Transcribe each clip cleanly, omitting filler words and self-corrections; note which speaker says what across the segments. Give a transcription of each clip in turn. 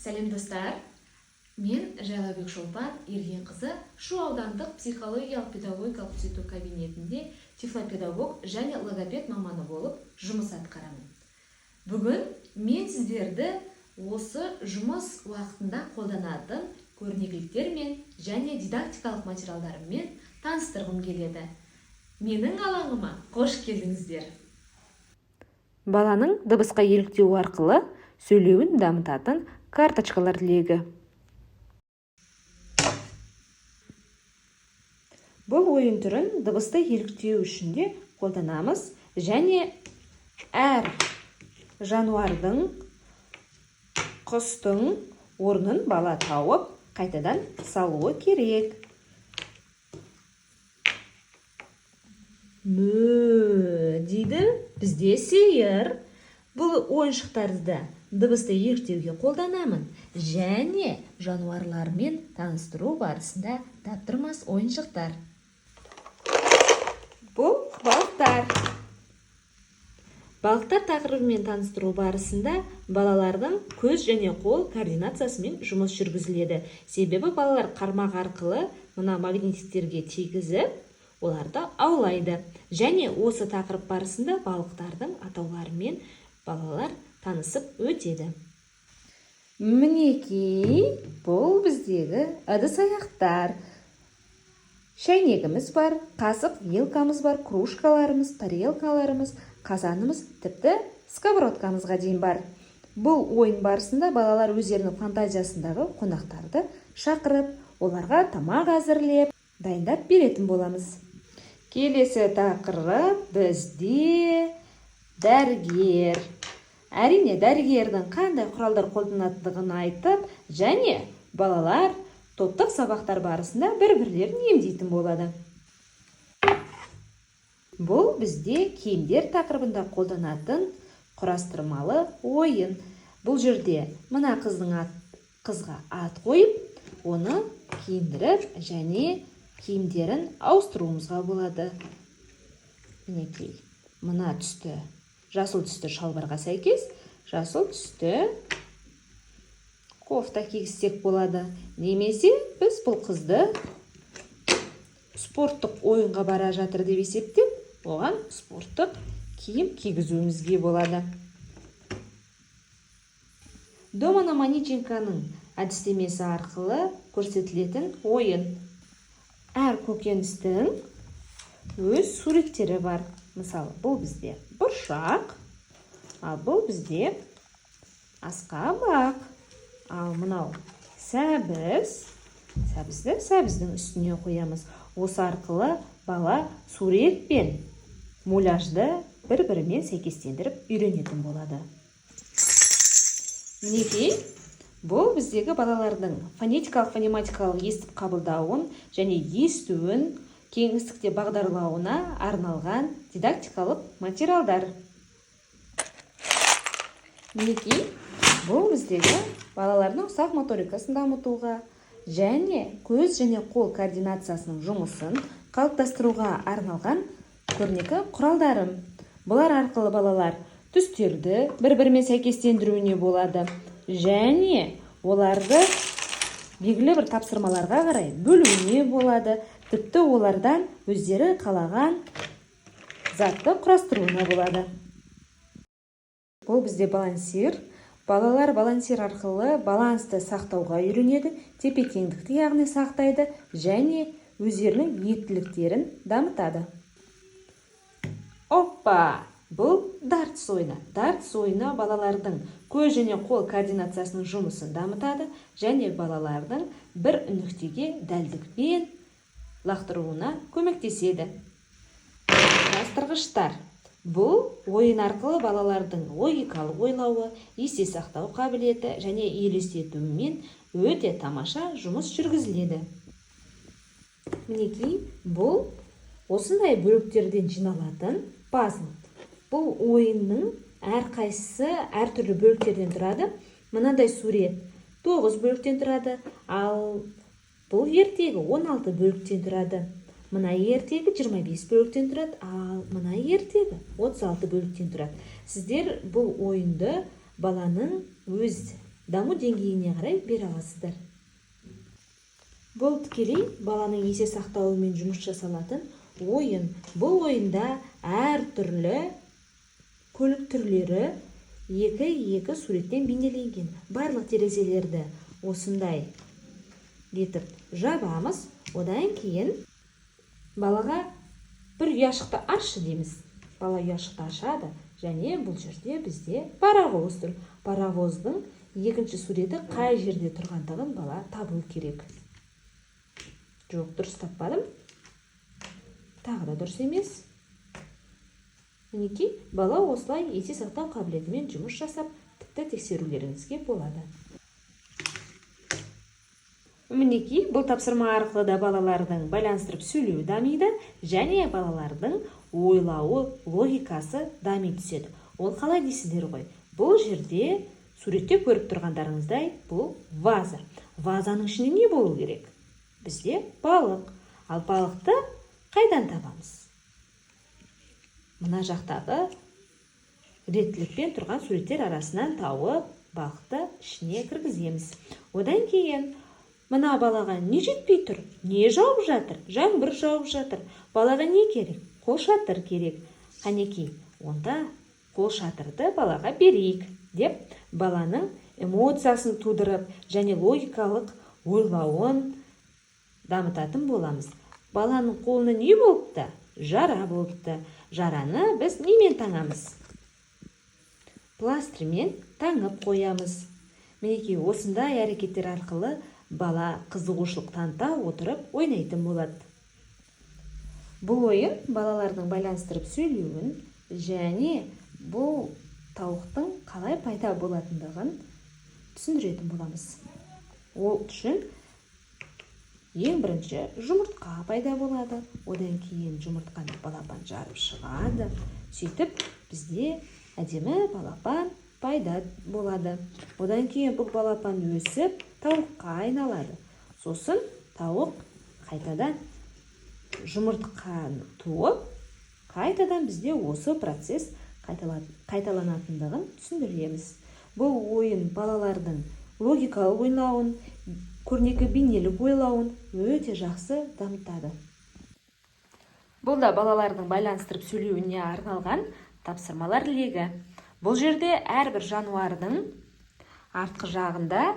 Speaker 1: Сәлем достар, мен Жайлабек Шолпан Ерген қызы Шу аудандық психологиялық педагогикалық түзету кабинетінде тифлопедагог және логопед маманы болып жұмыс атқарамын. Бүгін мен сіздерді осы жұмыс уақытында қолданатын көрнекіліктермен және дидактикалық материалдарымен таныстырғым келеді. Менің алаңыма қош келдіңіздер.
Speaker 2: Баланың дыбысқа еліктеуі арқылы сөйлеуін дамытатын карточкалар легі. Бұл ойын түрін дыбысты еліктеу үшін де қолданамыз және әр жануардың, құстың орнын бала тауып, қайтадан салуы керек. Мө дейді, бізде сиыр. Бұл ойыншықтарды дыбысты еліктеуге қолданамын және жануарлармен таныстыру барысында таптырмас ойыншықтар. Бұл балықтар. Балықтар тақырыбымен таныстыру барысында балалардың көз және қол координациясымен жұмыс жүргізіледі. Себебі балалар қармақ арқылы мына магнитиктерге тигізіп, оларды аулайды. Және осы тақырып барысында балықтардың атауларымен балалар танысып өтеді. Мінекей, бұл біздегі ыдыс-аяқтар. Шәйнегіміз бар, қасық, вилкамыз бар, кружкаларымыз, тарелкаларымыз, қазанымыз, тіпті сковородкамызға дейін бар. Бұл ойын барысында балалар өздерінің фантазиясындағы қонақтарды шақырып, оларға тамақ әзірлеп, дайындап беретін боламыз. Келесі тақырып бізде дәрігер. Әрине, дәрігердің қандай құралдар қолданатындығын айтып, және балалар топтық сабақтар барысында бір-бірлерін емдейтін болады. Бұл бізде киімдер тақырыбында қолданатын құрастырмалы ойын. Бұл жерде мына қызға ат қойып, оны киіндіріп және киімдерін ауыстыруымызға болады. Мінекей, мына түсті, жасыл түсті шалбарға сәйкес, жасыл түсті кофта кигізсек болады. Немесе біз бұл қызды спорттық ойынға бара жатыр деп есептеп, оған спорттық киім кигізуімізге болады. Домана Маниченконың әдістемесі арқылы көрсетілетін ойын. Әр көкөністің өз суреттері бар. Мысалы, бұл бізде бұршақ, ал бұл бізде асқабақ. Ал мынау сәбіз. Сәбізді сәбіздің үстіне қоямыз. Осы арқылы бала сурет пен муляжды бір-бірімен сәйкестендіріп үйренетін болады. Мінекей, бұл біздегі балалардың фонетикалық-фонематикалық естіп қабылдауын және естуін кеңістікте бағдарлауына арналған дидактикалық материалдар. Мінекей, бұл біздегі балалардың ұсақ моторикасын дамытуға және көз және қол координациясының жұмысын қалыптастыруға арналған көрнекі құралдарым. Бұлар арқылы балалар түстерді бір-бірімен сәйкестендіруіне болады және оларды белгілі бір тапсырмаларға қарай бөлуіне болады. Тіпті олардан өздері қалаған затты құрастыруына болады. Бұл бізде балансир. Балалар балансир арқылы балансты сақтауға үйренеді, тепе-теңдікті яғни сақтайды және өздерінің ептіліктерін дамытады. Оппа! Бұл дартс ойыны. Дартс ойыны балалардың көз және қол координациясының жұмысын дамытады және балалардың бір нүктеге дәлдікпен лақтыруына көмектеседі. Құрастырғыштар. Бұл ойын арқылы балалардың логикалық ойлауы, есте сақтау қабілеті және елестетуімен өте тамаша жұмыс жүргізіледі. Мінекей, бұл осындай бөліктерден жиналатын пазл. Бұл ойынның әрқайсысы әртүрлі бөліктерден тұрады. Мынадай сурет 9 бөліктен тұрады, ал бұл ертегі 16 бөліктен тұрады. Мына ертегі 25 бөліктен тұрады, ал мына ертегі 36 бөліктен тұрады. Сіздер бұл ойынды баланың өз даму деңгейіне қарай бере аласыздар. Бұл тікелей баланың есе сақталуымен жұмыс жасалатын ойын. Бұл ойында әр түрлі көлік түрлері екі суреттен бейнеленген. Барлық терезелерді осындай етіп жабамыз. Одан кейін балаға бір ұяшықты ашы дейміз. Бала ұяшықты ашады. Және бұл жерде бізде паровоз тұр. Паровоздың екінші суреті қай жерде тұрғандығын бала табу керек. Жоқ, дұрыс таппадым. Тағы да дұрыс емес. Мінекей, бала осылай есе сақтау қабілетімен жұмыс жасап, тіпті тексерулеріңізге болады. Мінекей, бұл тапсырма арқылы да балалардың байланыстырып сөйлеуі дамиды, және балалардың ойлауы, логикасы дами түседі. Ол қалай дейсіздер ғой? Бұл жерде суретте көріп тұрғандарыңыздай, бұл ваза. Вазаның ішінде не болу керек? Бізде балық. Ал балықты қайдан табамыз? Мына жақтағы реттілікпен тұрған суреттер арасынан тауып, балықты ішіне кіргіземіз. Одан кейін мына балаға не жетпей тұр? Не жауып жатыр? Жаңбыр жауып жатыр. Балаға не керек? Қолшатыр керек. Қанекей, онда қолшатырды балаға берейік деп баланың эмоциясын тудырып, және логикалық ойлауын дамытатын боламыз. Баланың қолына не болыпты? Жара болыпты. Жараны біз немен таңамыз? Пластырмен таңып қоямыз. Мінекей, осындай әрекеттер арқылы бала қызығушылық таныта отырып ойнайтын болады. Бұл ойын балалардың байланыстырып сөйлеуін және бұл тауықтың қалай пайда болатындығын түсіндіретін боламыз. Ол үшін ең бірінші жұмыртқа пайда болады. Одан кейін жұмыртқаны балапан жарып шығады. Сөйтіп бізде әдемі балапан пайда болады. Одан кейін бұл балапан өсіп тауыққа айналады. Сосын тауық қайтадан жұмыртқаны туып, қайтадан бізде осы процесс қайталанатындығын түсіндіреміз. Бұл ойын балалардың логикалық ойлауын, көрнекі бейнелік ойлауын өте жақсы дамытады. Бұл да балалардың байланыстырып сөйлеуіне арналған тапсырмалар легі. Бұл жерде әрбір жануардың артқы жағында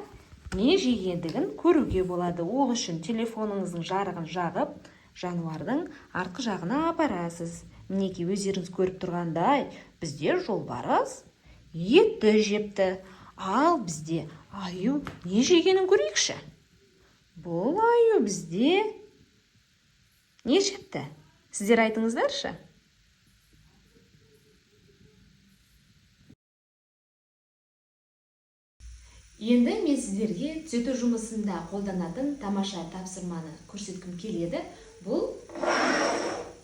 Speaker 2: не жегендігін көруге болады. Ол үшін телефоныңыздың жарығын жағып, жануардың артқы жағына апарасыз. Мінекей, өздеріңіз көріп тұрғандай, бізде жолбарыс етті жепті. Ал бізде аю не жегенін көрейікші. Бұл аю бізде не жепті? Сіздер айтыңыздаршы.
Speaker 1: Енді мен сіздерге түзету жұмысында қолданатын тамаша тапсырманы көрсеткім келеді. Бұл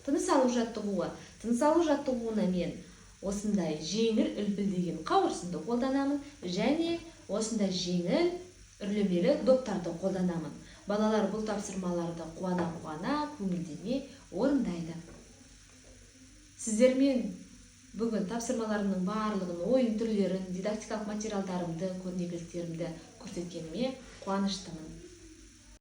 Speaker 1: тыныс алу жаттығуы. Тыныс алу жаттығуына мен осындай жеңіл үлпілдеген қауырсынды қолданамын, және осындай жеңіл үрлемелі доптарды қолданамын. Балалар бұл тапсырмаларды қуана-қуана, көңілдене орындайды. Сіздермен бүгін тапсырмаларымның барлығын, ойын түрлерін, дидактикалық материалдарымды, көрнекіліктерімді көрсеткеніме қуаныштымын.